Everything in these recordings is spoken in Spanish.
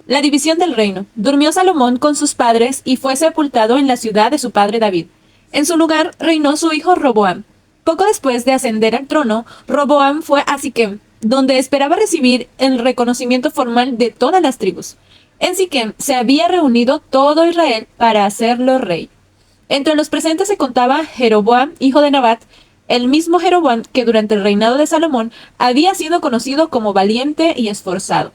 La división del reino. Durmió Salomón con sus padres y fue sepultado en la ciudad de su padre David. En su lugar reinó su hijo Roboam. Poco después de ascender al trono, Roboam fue a Siquem, donde esperaba recibir el reconocimiento formal de todas las tribus. En Siquem se había reunido todo Israel para hacerlo rey. Entre los presentes se contaba Jeroboam, hijo de Nabat, el mismo Jeroboam que durante el reinado de Salomón había sido conocido como valiente y esforzado,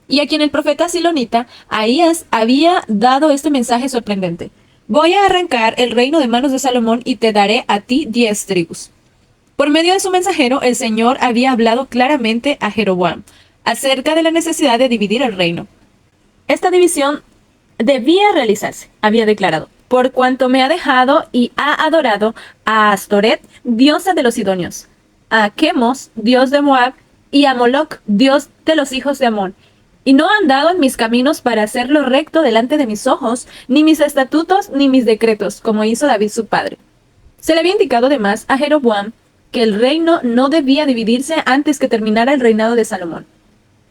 y a quien el profeta silonita Ahías había dado este mensaje sorprendente: voy a arrancar el reino de manos de Salomón y te daré a ti 10 tribus. Por medio de su mensajero, el Señor había hablado claramente a Jeroboam acerca de la necesidad de dividir el reino. Esta división debía realizarse, había declarado, por cuanto me ha dejado y ha adorado a Astoret, diosa de los sidonios, a Chemos, dios de Moab, y a Moloc, dios de los hijos de Amón, y no ha andado en mis caminos para hacerlo recto delante de mis ojos, ni mis estatutos, ni mis decretos, como hizo David su padre. Se le había indicado además a Jeroboam que el reino no debía dividirse antes que terminara el reinado de Salomón.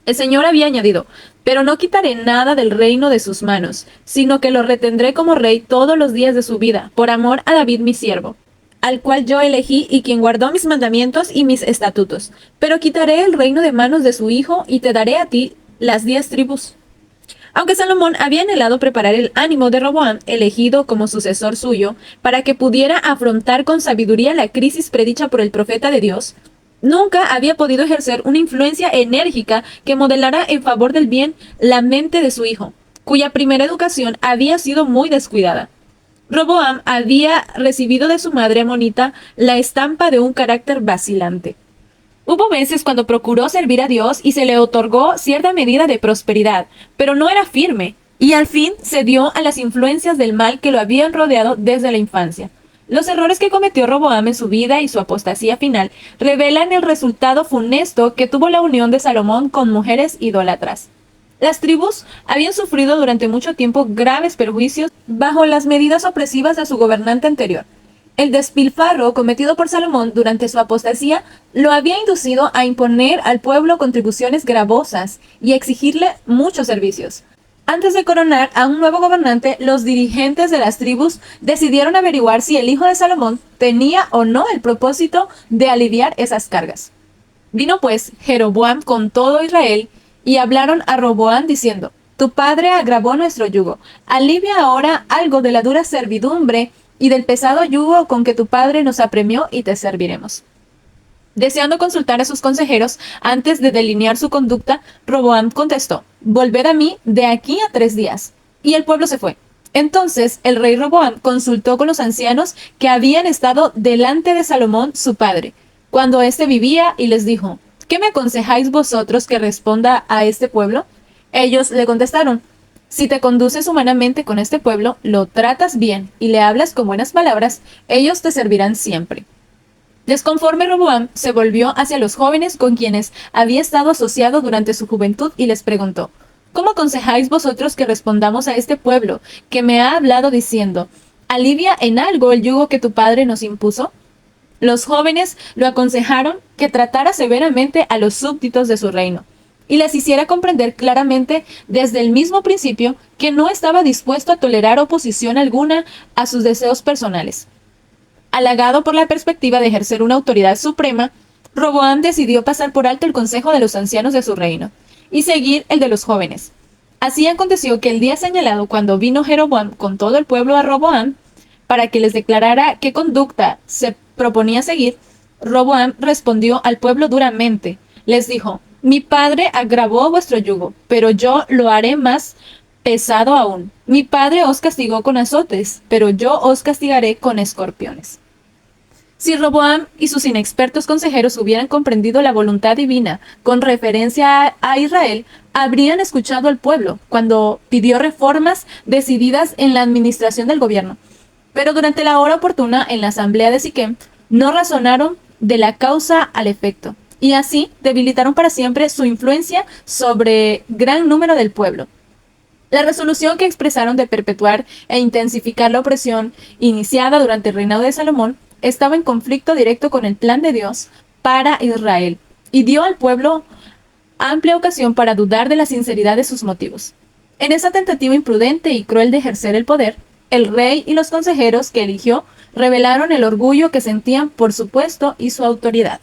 El Señor había añadido: pero no quitaré nada del reino de sus manos, sino que lo retendré como rey todos los días de su vida, por amor a David mi siervo, al cual yo elegí y quien guardó mis mandamientos y mis estatutos. Pero quitaré el reino de manos de su hijo y te daré a ti las 10 tribus. Aunque Salomón había anhelado preparar el ánimo de Roboam, elegido como sucesor suyo, para que pudiera afrontar con sabiduría la crisis predicha por el profeta de Dios, nunca había podido ejercer una influencia enérgica que modelara en favor del bien la mente de su hijo, cuya primera educación había sido muy descuidada. Roboam había recibido de su madre amonita la estampa de un carácter vacilante. Hubo veces cuando procuró servir a Dios y se le otorgó cierta medida de prosperidad, pero no era firme, y al fin cedió a las influencias del mal que lo habían rodeado desde la infancia. Los errores que cometió Roboam en su vida y su apostasía final revelan el resultado funesto que tuvo la unión de Salomón con mujeres idólatras. Las tribus habían sufrido durante mucho tiempo graves perjuicios bajo las medidas opresivas de su gobernante anterior. El despilfarro cometido por Salomón durante su apostasía lo había inducido a imponer al pueblo contribuciones gravosas y a exigirle muchos servicios. Antes de coronar a un nuevo gobernante, los dirigentes de las tribus decidieron averiguar si el hijo de Salomón tenía o no el propósito de aliviar esas cargas. Vino pues Jeroboam con todo Israel y hablaron a Roboam diciendo: tu padre agravó nuestro yugo, alivia ahora algo de la dura servidumbre y del pesado yugo con que tu padre nos apremió y te serviremos. Deseando consultar a sus consejeros antes de delinear su conducta, Roboam contestó: volved a mí de aquí a 3 días. Y el pueblo se fue. Entonces el rey Roboam consultó con los ancianos que habían estado delante de Salomón su padre, cuando éste vivía, y les dijo: ¿qué me aconsejáis vosotros que responda a este pueblo? Ellos le contestaron: si te conduces humanamente con este pueblo, lo tratas bien y le hablas con buenas palabras, ellos te servirán siempre. Desconforme, Roboam se volvió hacia los jóvenes con quienes había estado asociado durante su juventud y les preguntó: ¿cómo aconsejáis vosotros que respondamos a este pueblo que me ha hablado diciendo: alivia en algo el yugo que tu padre nos impuso? Los jóvenes lo aconsejaron que tratara severamente a los súbditos de su reino y les hiciera comprender claramente desde el mismo principio que no estaba dispuesto a tolerar oposición alguna a sus deseos personales. Halagado por la perspectiva de ejercer una autoridad suprema, Roboam decidió pasar por alto el consejo de los ancianos de su reino y seguir el de los jóvenes. Así aconteció que el día señalado, cuando vino Jeroboam con todo el pueblo a Roboam para que les declarara qué conducta se proponía seguir, Roboam respondió al pueblo duramente. Les dijo: mi padre agravó vuestro yugo, pero yo lo haré más pesado aún. Mi padre os castigó con azotes, pero yo os castigaré con escorpiones. Si Roboam y sus inexpertos consejeros hubieran comprendido la voluntad divina con referencia a Israel, habrían escuchado al pueblo cuando pidió reformas decididas en la administración del gobierno. Pero durante la hora oportuna en la asamblea de Siquem, no razonaron de la causa al efecto, y así debilitaron para siempre su influencia sobre gran número del pueblo. La resolución que expresaron de perpetuar e intensificar la opresión iniciada durante el reinado de Salomón estaba en conflicto directo con el plan de Dios para Israel, y dio al pueblo amplia ocasión para dudar de la sinceridad de sus motivos. En esa tentativa imprudente y cruel de ejercer el poder, el rey y los consejeros que eligió revelaron el orgullo que sentían por su puesto y su autoridad.